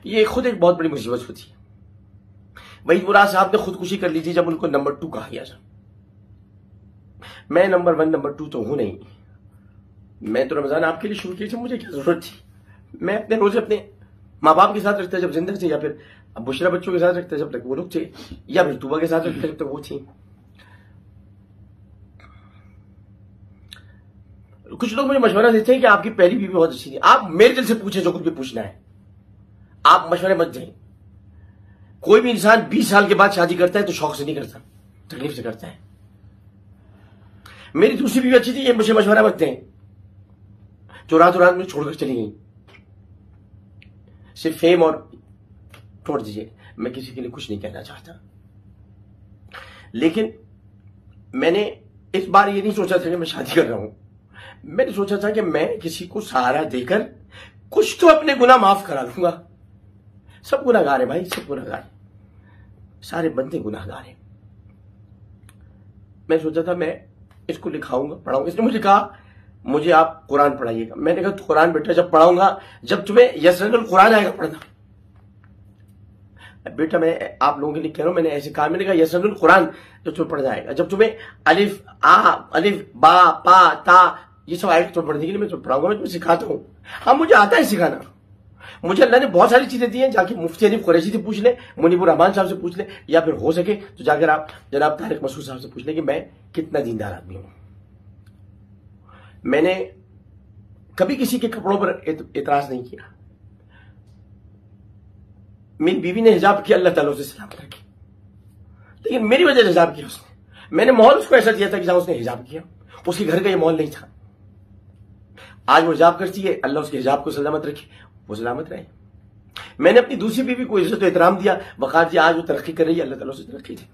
ये खुद एक बहुत बड़ी मुसीबत होती है। वहीद मुराद साहब ने खुदकुशी कर ली थी जब उनको नंबर 2 कहा गया था। मैं नंबर 1 नंबर 2 तो हूं नहीं। मैं तो रमजान आपके लिए शुरू की थी, मुझे क्या जरूरत थी। मैं अपने रोजे अपने माँ बाप के साथ रखता जब जिंदा थे, या फिर बुशरा बच्चों के साथ रखता जब तक वो लोग थे, या फिर तुबा के साथ रखता जब तक वो थी। कुछ लोग मुझे मशवरा देते हैं कि आपकी पहली बीवी बहुत अच्छी थी। आप मेरे दिल से पूछे जो कुछ भी पूछना है, आप मशवरे मत दें। कोई भी इंसान 20 साल के बाद शादी करता है तो शौक से नहीं करता, तकलीफ से करता है। मेरी दूसरी बीवी अच्छी थी, ये मुझे मशवरा मत दें जो रातों रात में छोड़कर चली गई। सिर्फ फेम और छोड़ दीजिए, मैं किसी के लिए कुछ नहीं कहना चाहता, लेकिन मैंने इस बार ये नहीं सोचा था कि मैं शादी कर रहा हूं। मैंने सोचा था कि मैं किसी को सहारा देकर कुछ तो अपने गुनाह माफ करा लूंगा। सब गुनाहगार है भाई, सब गुनाहगार है, सारे बंदे गुनाहगार हैं। मैं सोचा था मैं इसको लिखाऊंगा, पढ़ाऊंगा। इसने मुझे कहा मुझे आप कुरान पढ़ाइएगा। मैंने कहा तो कुरान बेटा जब पढ़ाऊंगा, जब तुम्हें यसरनुल कुरान आएगा पढ़ना। बेटा मैं आप लोगों के लिए कह रहा हूं, मैंने ऐसे कहा, मैंने कहा यसरनुल कुरान जब तुम्हें पढ़ना आएगा, जब तुम्हें अलिफ अलिफ बा पा ता ये सब आएगा तो पढ़ने के लिए मैं तुम्हें पढ़ाऊंगा, मैं तुम्हें सिखाता हूं। हाँ मुझे आता है सिखाना। मुझे अल्लाह ने बहुत सारी चीजें दी हैं। जाके मुफ्ती अनीफ कुरैशी से पूछ ले, मुनीबुर रहमान साहब से पूछ ले, या फिर हो सके तो जाकर आप जनाब तारिक मसूद साहब से पूछ ले कि मैं कितना दीनदार आदमी हूं। मैंने कभी किसी के कपड़ों पर एतराज नहीं किया। मेरी बीवी ने हिजाब किया, अल्लाह ताला उसे सलामत रखे, लेकिन मेरी वजह से हिजाब किया उसने। मैंने माहौल उसको ऐसा दिया था कि जहां उसने हिजाब किया, उसके घर का ये माहौल नहीं था। आज वो हिजाब करती है, अल्लाह उसके हिजाब को सलामत रखे, वो सलामत रहे। मैंने अपनी दूसरी बीवी को इज्जत और एहतराम दिया, वकार दिया, आज वो तरक्की कर रही है, अल्लाह ताला उसे तरक्की दी।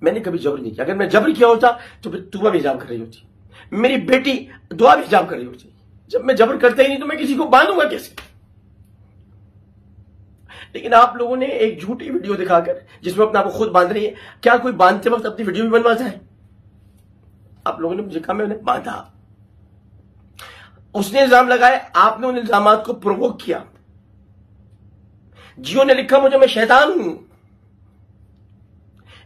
मैंने कभी जबर नहीं किया। अगर मैं जबर किया होता तो फिर तुबा भी हिजाब कर रही होती, मेरी बेटी दुआ भी हिजाब कर रही होती। जब मैं जबर करता ही नहीं तो मैं किसी को बांधूंगा कैसे। लेकिन आप लोगों ने एक झूठी वीडियो दिखाकर जिसमें अपने आप को खुद बांध रही है, क्या कोई बांधते वक्त अपनी वीडियो भी बनवाता है? आप लोगों ने मुझे कहा मैंने बांधा, उसने इल्जाम लगाए, आपने उन इल्जामात को प्रोवोक किया। जियो ने लिखा मुझे मैं शैतान हूं,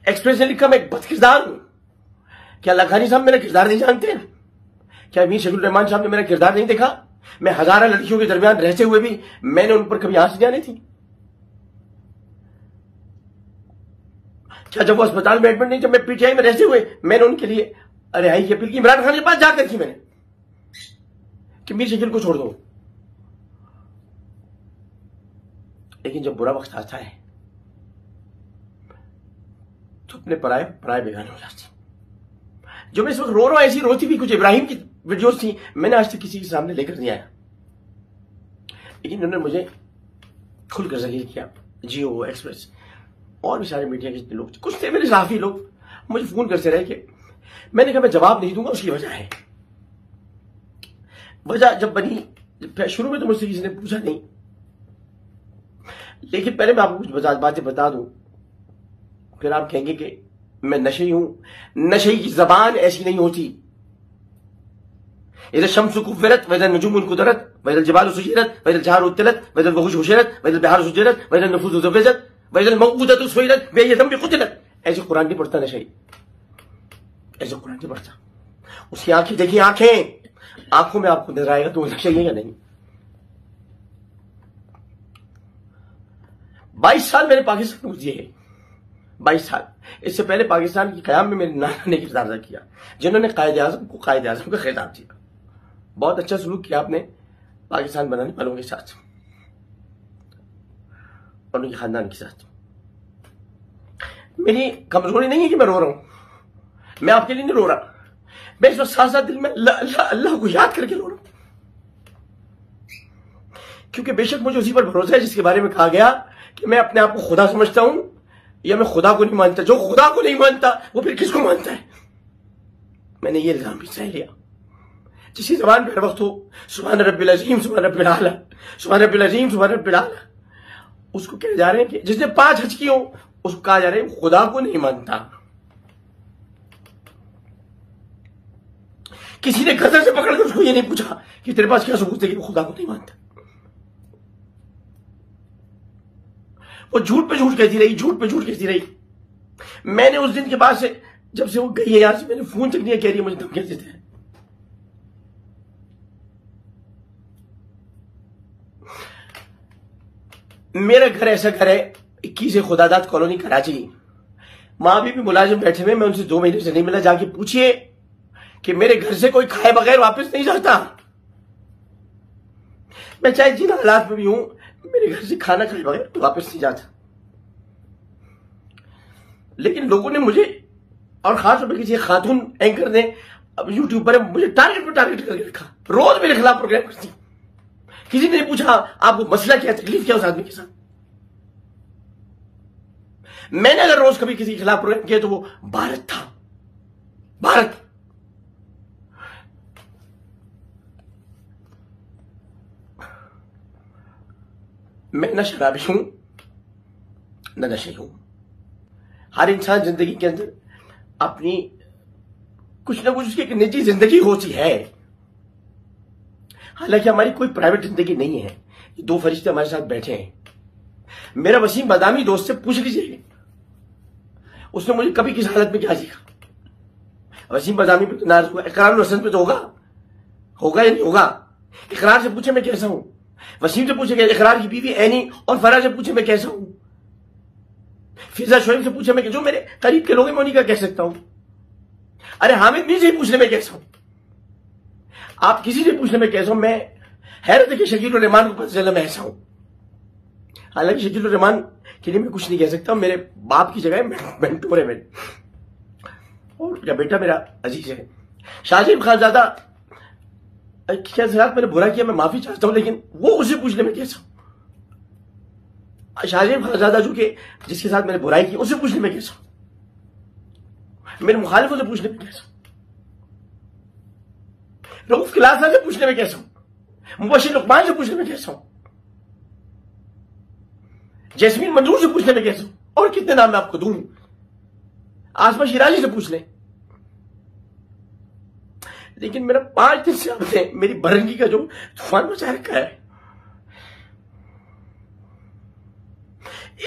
एक्सप्रेस ने लिखा मैं एक बदकिरदार हूं। क्या लखानी साहब मेरा किरदार नहीं जानते हैं? क्या मीर शकील रहमान साहब ने मेरा किरदार नहीं देखा? मैं हजारों लड़कियों के दरमियान रहते हुए भी मैंने उन पर कभी आंच नहीं आनी थी? क्या जब वो अस्पताल में एडमिट नहीं, जब मैं पीटीआई में रहते हुए मैंने उनके लिए रिहाई की अपील की, इमरान खान के पास जाकर की मैंने कि मीर शकील को छोड़ दो। लेकिन जब बुरा वक्त आता है तो अपने पराये बेगाने हो जाते। जो मैं इस वक्त रो रहा हूं, ऐसी रोती भी कुछ इब्राहिम की वीडियोस थी, मैंने आज तक किसी के सामने लेकर नहीं आया, लेकिन उन्होंने मुझे खुलकर ज़हीर किया। जियो, एक्सप्रेस और भी सारे मीडिया के लोग, कुछ थे मेरे साफी लोग, मुझे फोन करते रहे कि मैंने कहा मैं जवाब नहीं दूंगा। उसकी वजह है, वजह जब बनी, शुरू में तो मुझसे किसी ने पूछा नहीं, लेकिन पहले मैं आपको कुछ बातें बता दूं, फिर आप कहेंगे कि मैं नशे हूं। नशे की जबान ऐसी नहीं होती। इधर शम्सु कुव्विरत वइज़ा नुजूमुन कुदरत वइज़ा जिबालु सुय्यरत वइज़ा जहारु तिलत वइज़ा वहुश हुशिरत वइज़ा बिहारु सुज्जिरत वइज़ा नुफूसु ज़ुफ़िज़त वइज़ा मौऊदतु सुइलत बिअय्यि ज़ंबिन क़ुतिलत। ऐसे कुरान नहीं पढ़ता नशे, ऐसे कुरान नहीं पढ़ता। उसकी आंखें देखिए, आंखों में आपको नजर आएगा तो नशा है या नहीं। 22 साल मैंने पाकिस्तान को दिए हैं, 22 साल। इससे पहले पाकिस्तान की क़याम में मेरे नाना ने किरदार अदा किया, जिन्होंने कायद-ए-आज़म को कायद-ए-आज़म का खिताब दिया। बहुत अच्छा सलूक किया आपने पाकिस्तान बनाने वालों के साथ और उनके खानदान के साथ। मेरी कमजोरी नहीं है कि मैं रो रहा हूं, मैं आपके लिए नहीं रो रहा, मैं इस वक्त साथ साथ दिल में अल्लाह को याद करके रो रहा हूं, क्योंकि बेशक मुझे उसी पर भरोसा है जिसके बारे में कहा गया कि मैं अपने आप को खुदा समझता हूं या मैं खुदा को नहीं मानता। जो खुदा को नहीं मानता वो फिर किसको मानता है? मैंने ये इल्जाम भी सह लिया। जिसकी जबान पर हर वक्त हो सुभान रब्बिल अज़ीम, सुभान रब्बिल आला, सुभान रब्बिल अज़ीम, सुभान रब्बिल आला, उसको कह जा रहे हैं कि जिसने 5 हज किए हो उसको कहा जा रहा है खुदा को नहीं मानता। किसी ने गदर से पकड़कर उसको ये नहीं पूछा कि तेरे पास क्या सबूत है कि वो खुदा को नहीं मानता। वो झूठ पे झूठ कहती रही, झूठ पे झूठ कहती रही। मैंने उस दिन के बाद से, जब से वो गई है यार, मैंने फोन तक नहीं कह रही है, मुझे धमकियां देते हैं। मेरा घर ऐसा घर है 21 खुदादाद कॉलोनी कराची। मां भी मुलाजिम बैठे हुए, मैं उनसे 2 महीने से नहीं मिला। जाके पूछिए कि मेरे घर से कोई खाए बगैर वापस नहीं जाता। मैं चाहे जिन हालात में भी हूं, मेरे घर से खाना खाए बगैर वापस नहीं जाता। लेकिन लोगों ने मुझे, और खास तौर पर किसी खातून एंकर ने अब यूट्यूब पर मुझे टारगेट पर टारगेट करके रखा। रोज मेरे खिलाफ प्रोग्राम करती। किसी ने पूछा आपको मसला क्या, तकलीफ क्या उस आदमी के साथ। मैंने अगर रोज कभी किसी के खिलाफ प्रोग्राम किया तो वो भारत था, भारत। मैं न शराबी हूं न नशे हूं। हर इंसान जिंदगी के अंदर अपनी कुछ ना कुछ उसकी एक निजी जिंदगी होती है। हालांकि हमारी कोई प्राइवेट जिंदगी नहीं है। ये 2 फरिश्ते हमारे साथ बैठे हैं। मेरा वसीम बादामी दोस्त से पूछ लीजिए, उसने मुझे कभी किस हालत में क्या सीखा। वसीम बादामी पे तो नाराज हुआ, इकरार हसन पे तो होगा या नहीं होगा। इकरार से पूछे मैं कैसा हूं, वसीम से पूछे इकरार की बीवी एनी और फरा से पूछे मैं कैसा हूं, फिजा शोएब से पूछे मैं, जो मेरे करीब के लोग हैं मैं उन्हीं का कह सकता हूं। अरे हामिद मीर से पूछने में कैसा हूं, आप किसी से पूछने में कैसा हूं। मैं हैरत है कि शकील उर रहमान को पता चला मैं ऐसा हूं। हालांकि शकील उर रहमान के लिए मैं कुछ नहीं कह सकता, मेरे बाप की जगह मेंटोर है मेरे, और क्या बेटा मेरा अजीज है। शाहजेब खानजादा क्या जरा मैंने बुरा किया, मैं माफी चाहता हूं, लेकिन वो उसे पूछने में कैसा हूं। शाहजेब खानजादा जो कि जिसके साथ मैंने बुराई की, उसे पूछने में कैसा हूं। मेरे मुखालिफों से पूछने में कैसा हूं। रऊफ खिलासा से पूछने में कैसा हूं। मुबशिर लुकमान से पूछने में कैसा हूं। जैस्मीन मंजूर से पूछने में कैसा हूं। और कितने नाम मैं आपको दूं, आसमा शिराजी से पूछ लें। लेकिन मेरा 5 दिन से आपने मेरी बरंगी का जो तूफान मचा रखा है।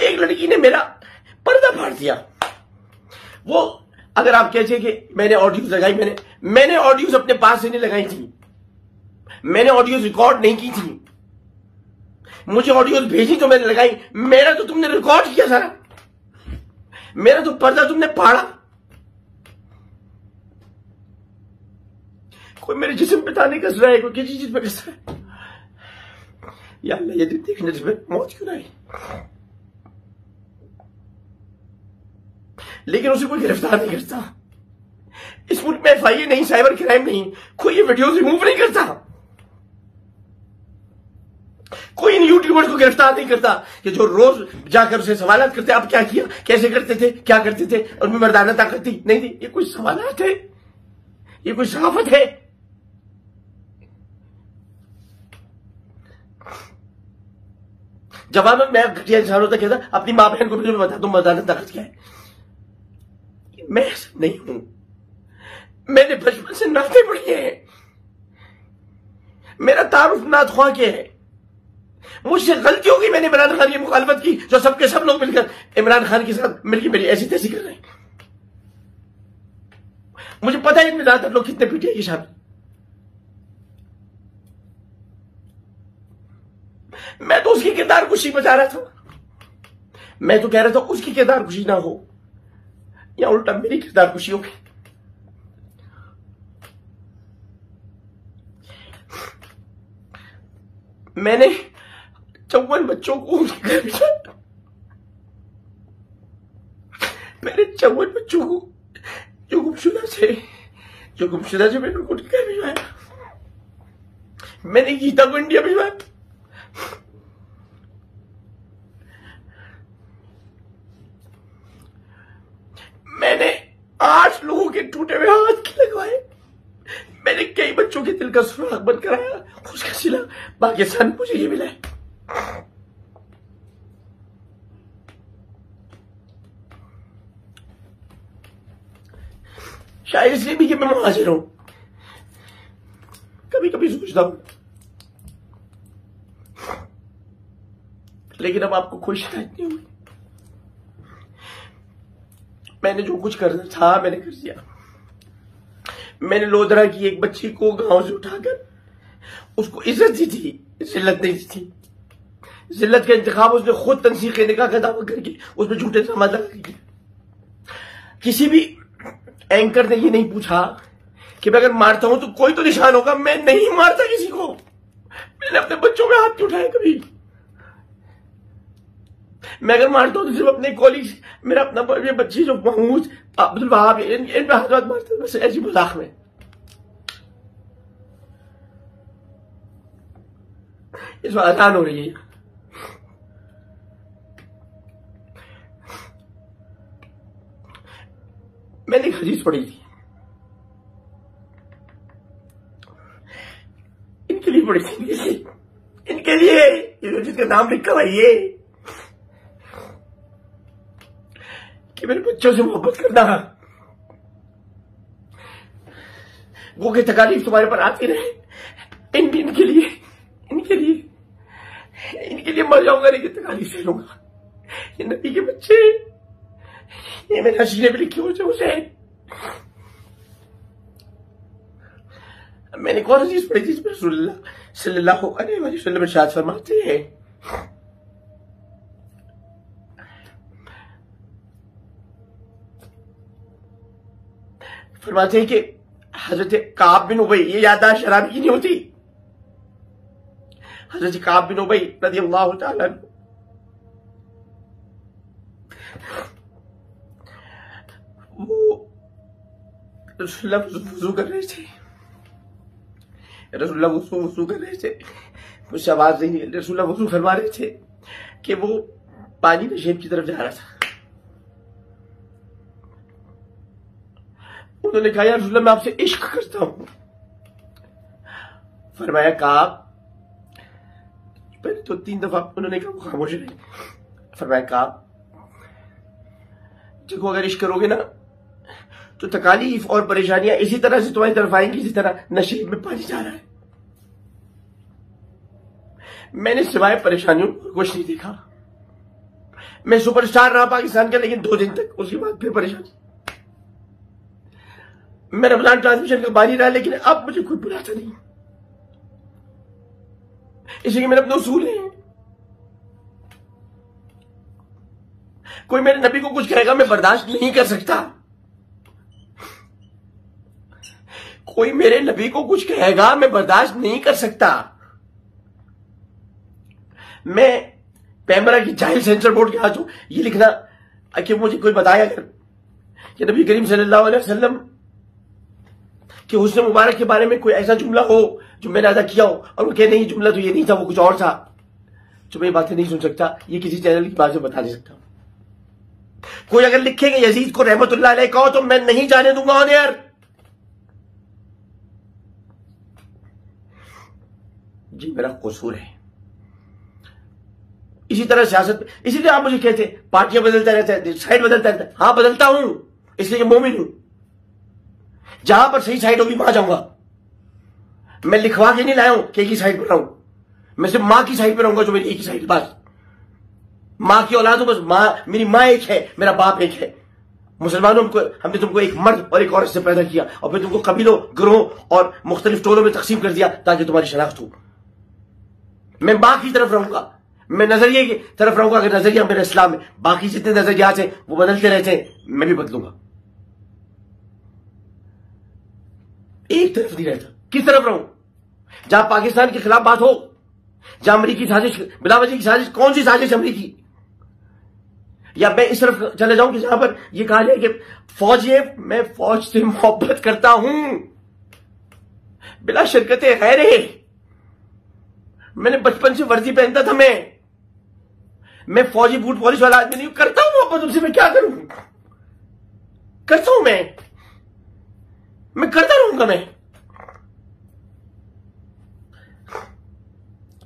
एक लड़की ने मेरा पर्दा फाड़ दिया। वो अगर आप कहते कि मैंने ऑडियोज लगाई, मैंने ऑडियोज अपने पास से नहीं लगाई थी, मैंने ऑडियोज रिकॉर्ड नहीं की थी। मुझे ऑडियोज भेजी तो मैंने लगाई। मेरा तो तुमने रिकॉर्ड किया सारा, मेरा तो पर्दा तुमने फाड़ा। कोई मेरे जिस्म पे ताने कस रहा है, कोई किसी चीज पे कस रहा है। या अल्लाह, ये दिन देखने से मौत क्यों आई। लेकिन उसे कोई गिरफ्तार नहीं करता। इस मुल्क में FIA नहीं, साइबर क्राइम नहीं, कोई ये वीडियोस रिमूव नहीं करता। कोई इन यूट्यूबर्स को गिरफ्तार नहीं करता कि जो रोज जाकर उसे सवालात करते, आप क्या किया, कैसे करते थे, क्या करते थे, उनमें मर्दाना ताकत थी, नहीं थी। ये कोई सवालात है, ये कोई सहाफत है। जवाब में मैं घटिया इंसान होता कहता अपनी मां बहन को भी बता दूं मर्दाना ताकत क्या है। मैं ऐसा नहीं हूं। मैंने बचपन से नाते पढ़े हैं। मेरा तारुफ नात ख्वाह के है। मुझसे गलती होगी, मैंने इमरान खान की मुखालफत की, जो सबके सब लोग मिलकर इमरान खान के साथ मिलकर मेरी ऐसी तैसी कर रहे हैं। मुझे पता है इनमें ज्यादातर लोग कितने पीटे ये शामिल। मैं तो उसकी किरदार खुशी बचा रहा था। मैं तो कह रहा था उसकी किरदार खुशी ना हो, या उल्टा मेरी किरदार खुशी होगी। मैंने 54 बच्चों को उनके घर भिजवाया। मैंने 54 बच्चों को जो गुमशुदा से मैंने उनको उनके घर भिजवाया। मैंने गीता को इंडिया भिजवाया। मैंने 8 लोगों के टूटे हुए हाथ लगवाए। मैंने कई बच्चों के दिल का सुराग बंद कराया। उसका सिला पाकिस्तान मुझे ये मिला है। शायद इसलिए भी कि मैं मुहाजिर हूं। कभी कभी सोचता हूं, लेकिन अब आपको कोई शिकायत नहीं हुई। मैंने जो कुछ करना था मैंने कर दिया। मैंने लोधरा की एक बच्ची को गांव से उठाकर उसको इज्जत दी थी, जिल्लत नहीं दी थी। जिल्लत का इंतखाब उसने खुद तंसीख निकाह का दावा करके उसमें झूठे इल्जाम लगा दिए। किसी भी एंकर ने ये नहीं पूछा कि मैं अगर मारता हूं तो कोई तो निशान होगा। मैं नहीं मारता किसी को। मैंने अपने बच्चों में हाथ नहीं उठाया कभी। मैं अगर मारता हूं तो सिर्फ अपने कॉलेज, मेरा अपना बच्ची जो महमूद, अब्दुल वहाब, इन पे हाथ मारते बस ऐसी मजाक में। इस बार आसान हो रही है। मैंने एक हदीस पढ़ी थी, इनके लिए पढ़ी थी, इनके लिए जिसका नाम लिखा हुआ ये कि मेरे बच्चों से मोहब्बत करना, वो की तकालीफ तुम्हारे पर आती रहे। इनके लिए मर जाऊंगा, लेकिन तकालीफ से लूंगा। ये नबी के बच्चे, ये मेरे हसीने भी लिखे उसे। मैंने एक और हदीस पढ़ी थी जिसमें रसूलुल्लाह सल्लल्लाहु अलैहि वसल्लम इरशाद फरमाते हैं, कि हजरत काब बिन उबई, ये याददाश्त शराबी की नहीं होती, हजरत काब बिन उबई रज़ियल्लाहु ताला अन्हु, वो रसूलुल्लाह वुज़ू कर रहे थे। रसूलुल्लाह वुज़ू कर रहे थे, मुझसे आवाज नहीं। रसूलुल्लाह वुज़ू फरमा रहे थे कि वो पानी नशेब की तरफ जा रहा था। उन्होंने कहा, या रसूलुल्लाह मैं आपसे इश्क करता हूं। फरमाया काब, पहले तो 3 दफा उन्होंने कहा, वो खामोश रहे। फरमाया काब, देखो अगर इश्क करोगे ना तो तकालीफ और परेशानियां इसी तरह से तुम्हारी तरफ आएंगी जिस तरह नशेब में पानी जा रहा है। मैंने सिवाय परेशानियों कुछ नहीं देखा। मैं सुपरस्टार रहा पाकिस्तान का, लेकिन 2 दिन तक, उसके बाद फिर परेशानी। मैं रमजान ट्रांसमिशन का बारी रहा, लेकिन अब मुझे कोई बुलाता नहीं, इसलिए मेरे अपने उसूल हैं। कोई मेरे नबी को कुछ कहेगा मैं बर्दाश्त नहीं कर सकता। कोई मेरे नबी को कुछ कहेगा मैं बर्दाश्त नहीं कर सकता। मैं पैमरा की जाहिल सेंसर बोर्ड के हाथ हूं, ये लिखना कि मुझे कोई बताया अगर कि नबी करीम सल्लल्लाहु अलैहि वसल्लम कि हुस्न मुबारक के बारे में कोई ऐसा जुमला हो जो मैंने अदा किया हो और वो कहे नहीं जुमला तो ये नहीं था, वो कुछ और था, तो मैं ये बातें नहीं सुन सकता। ये किसी चैनल की बात से बता नहीं सकता। कोई अगर लिखेगा यजीद को रहमतुल्लाह अलैह कहो तो मैं नहीं जाने दूंगा ऑन एयर। जी मेरा कसूर है। इसी तरह सियासत, इसीलिए आप मुझे कहते पार्टियां बदलता रहता है, साइड बदलता रहता है। हां बदलता हूं, इसलिए मोमिन हूं। जहां पर सही साइड होगी वहां जाऊंगा। मैं लिखवा के नहीं लाया हूं कि एक ही साइड पर रहूं। मैं सिर्फ मां की साइड पर रहूंगा, जो मेरी एक ही साइड, बस मां की औलाद हूं, बस मां, मेरी मां एक है, मेरा बाप एक है। मुसलमानों को हमने तुमको एक मर्द और एक औरत से पैदा किया और फिर तुमको कबीलों, गिरोहों और मुख्तलिफ टोलों में तकसीम कर दिया ताकि तुम्हारी शनाख्त हो। मैं मां की तरफ रहूंगा, मैं नजरिए की तरफ रहूंगा। अगर नजरिया मेरे इस्लाम में, बाकी जितने नजरियात हैं वो बदलते रहते हैं, मैं भी बदलूंगा। एक तरफ नहीं रहता। किस तरफ रहूं? जहां पाकिस्तान के खिलाफ बात हो, जहां अमरीकी साजिश, बिला वजह की साजिश। कौन सी साजिश अमरीकी? या मैं इस तरफ चले जाऊं कि जहां पर यह कहा जाए कि फौज है, मैं फौज से मोहब्बत करता हूं बिला शिरकत गैर है। मैंने बचपन से वर्दी पहनता था। मैं फौजी बूट पॉलिश वाला आदमी नहीं करता हूं मोहब्बत उनसे। मैं क्या करूं? करता हूं मैं करता रहूंगा।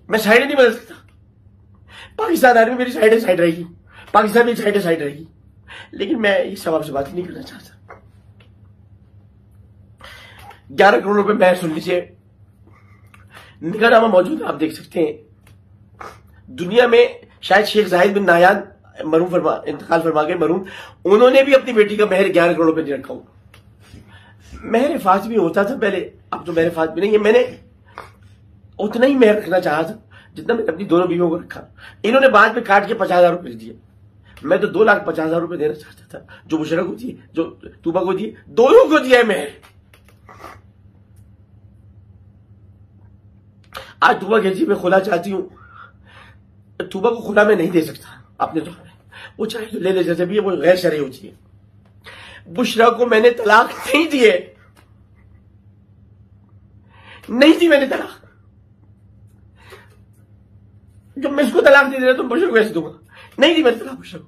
मैं साइड नहीं बदल सकता। पाकिस्तान आर्मी मेरी साइड रहेगी, पाकिस्तान मेरी साइड रहेगी, लेकिन मैं इस सवाल से बात नहीं करना चाहता। 11 करोड़ रुपए मैं, सुन लीजिए, निकाहनामा मौजूद है, आप देख सकते हैं। दुनिया में शायद शेख जाहिद बिन नाहयान मरूम इंतकाल फरमा गए मरूम, उन्होंने भी अपनी बेटी का महर 11 करोड़ रुपए नहीं रखा हुआ। महर फातिमी होता था पहले, अब तो महर फातिमी नहीं है। मैंने उतना ही महर रखना चाहा था जितना मैंने अपनी दोनों बीवियों को रखा। इन्होंने बाद में काट के 50,000 रुपए दिए। मैं तो 2,50,000 रुपए देना चाहता था, जो बुशरा को दिए, जो तूबा को दिए, दोनों को दिया है महर। आज तूबा कहती मैं खुला चाहती हूं, तूबा को खुला मैं नहीं दे सकता अपने तौर में, वो चाहे तो ले ले, जैसे भी वो गैर शरई होती है। बुशरा को मैंने तलाक नहीं दिए, नहीं दी मैंने तलाक। जब मैं इसको तलाक दे रहा तो बुशरा को कैसे दूंगा? नहीं दी मैंने तलाक बुशरा को।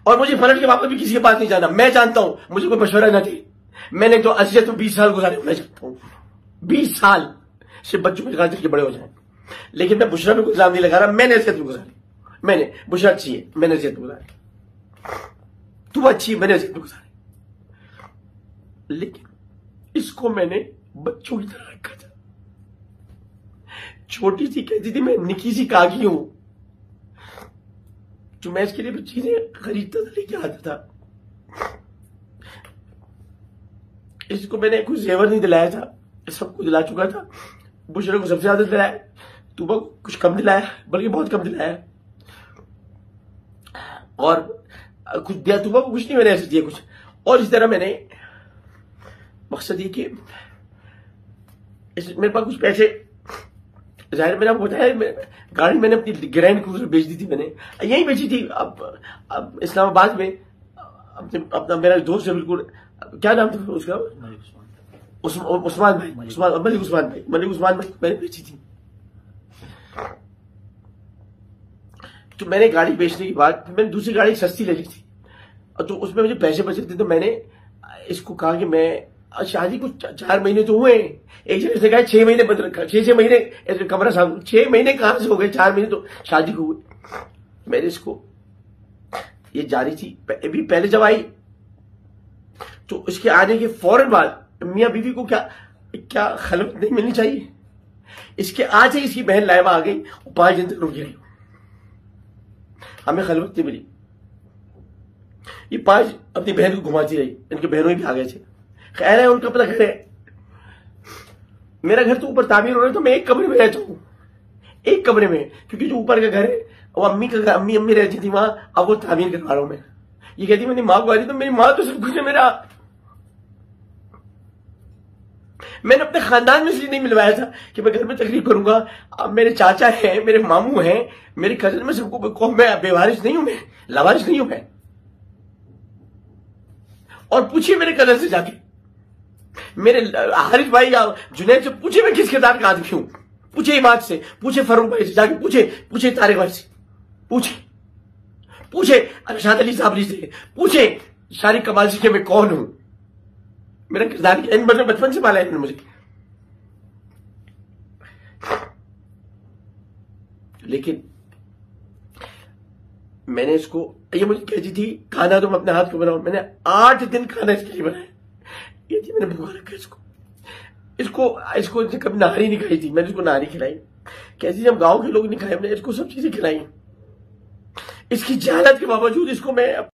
और मुझे पलट के वापस भी किसी के पास नहीं जाना। मैं जानता हूं मुझे कोई मशवरा न दे। मैंने तो असियत में 20 साल गुजारे, मैं जानता हूं 20 साल सिर्फ बच्चों के खातिर के बड़े हो जाए। लेकिन मैं बुशरा में कोई इल्जाम नहीं लगा रहा, मैंने असियत में गुजारी। मैंने बुशरा अच्छी है, मैंने असियत में गुजारी। तू अच्छी है, मैंने असियत में गुजारी। लेकिन इसको मैंने बच्चों की तरह रखा था। छोटी सी कहती थी मैं निकी सी कागी हूं, जो मैं इसके लिए चीजें खरीदता था, लेके आता था। इसको मैंने कुछ जेवर नहीं दिलाया था, सबको दिला चुका था। बुशरा को सबसे ज्यादा दिलाया, तूबा को कुछ कम दिलाया, बल्कि बहुत कम दिलाया। और कुछ दिया तूबा को, कुछ नहीं मैंने ऐसे दिया कुछ। और इस तरह मैंने मकसद ये कि मेरे पास कुछ पैसे, जाहिर मैंने आपको बताया, गाड़ी मैंने अपनी ग्रैंड क्रूजर बेच दी थी, मैंने यही बेची थी। अब इस्लामाबाद में अपना मेरा दोस्त है बिल्कुल, क्या नाम था उसका, उस्मान भाई, मलिक उस्मान भाई मैंने बेची थी। तो मैंने गाड़ी बेचने के बाद मैंने दूसरी गाड़ी सस्ती ले ली थी, और तो उसमें मुझे पैसे बचे थे। तो मैंने इसको कहा कि मैं, शादी को 4 महीने तो हुए, एक जगह से कहा 6 महीने बंद रखा, 6 महीने कमरा साहब, 6 महीने कहां से हो गए, 4 महीने तो शादी को हुए। मैंने इसको, ये जारी थी अभी, पहले जब आई तो इसके आने के फौरन बाद मियां बीवी को क्या खलवत नहीं मिलनी चाहिए? इसके आज ही इसकी बहन लाइबा आ गई और 5 दिन तक रुकी रही, हमें खलवत नहीं मिली। ये 5 अपनी बहन को घुमाती रही, इनके बहनों भी आ गए थे। खैर है, उनका अपना घर है। मेरा घर तो ऊपर तामीर हो रहा है, तो मैं एक कमरे में रहता हूं, एक कमरे में, क्योंकि जो ऊपर का घर है वो अम्मी का घर, अम्मी रहती थी वहां, अब वो तामीर करवा रहा हूं मैं। ये कहती मेरी माँ को आ रही, तो मेरी माँ तो सब कुछ है मेरा। मैंने अपने खानदान में इसलिए नहीं मिलवाया था कि मैं घर में तकलीफ करूंगा। अब मेरे चाचा हैं, मेरे मामू हैं, मेरी कजन में सबको, मैं बेवारिश नहीं हूं, मैं लावारिश नहीं हूं मैं। और पूछिए मेरे कजन से जाके, मेरे हारिस भाई या जुनैद से पूछे मैं किस किरदार का आदमी हूं। पूछे इमाद से, पूछे फरूक भाई से जाके, पूछे तारिक भाई से, पूछे अरशाद अली साबरी से, पूछे शारिक कमाल से कि मैं कौन हूं, मेरा किरदार क्या। इन बचपन से पाला है मुझे। लेकिन मैंने इसको, ये मुझे कहती थी खाना तुम अपने हाथ को बनाओ, मैंने 8 दिन खाना इसके लिए बनाया। ये थी मैंने भूखा रखा इसको कभी नारी नहीं खाई थी, मैंने इसको नारी खिलाई। कैसी जब गांव के लोग नहीं खाए, मैंने इसको सब चीजें खिलाई। इसकी जहालत के बावजूद इसको मैं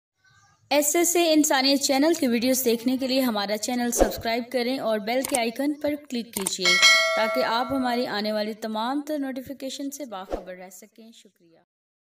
ऐसे इंसानियत चैनल की वीडियोस देखने के लिए हमारा चैनल सब्सक्राइब करें और बेल के आइकन पर क्लिक कीजिए, ताकि आप हमारी आने वाली तमाम नोटिफिकेशन से बाखबर रह सकें। शुक्रिया।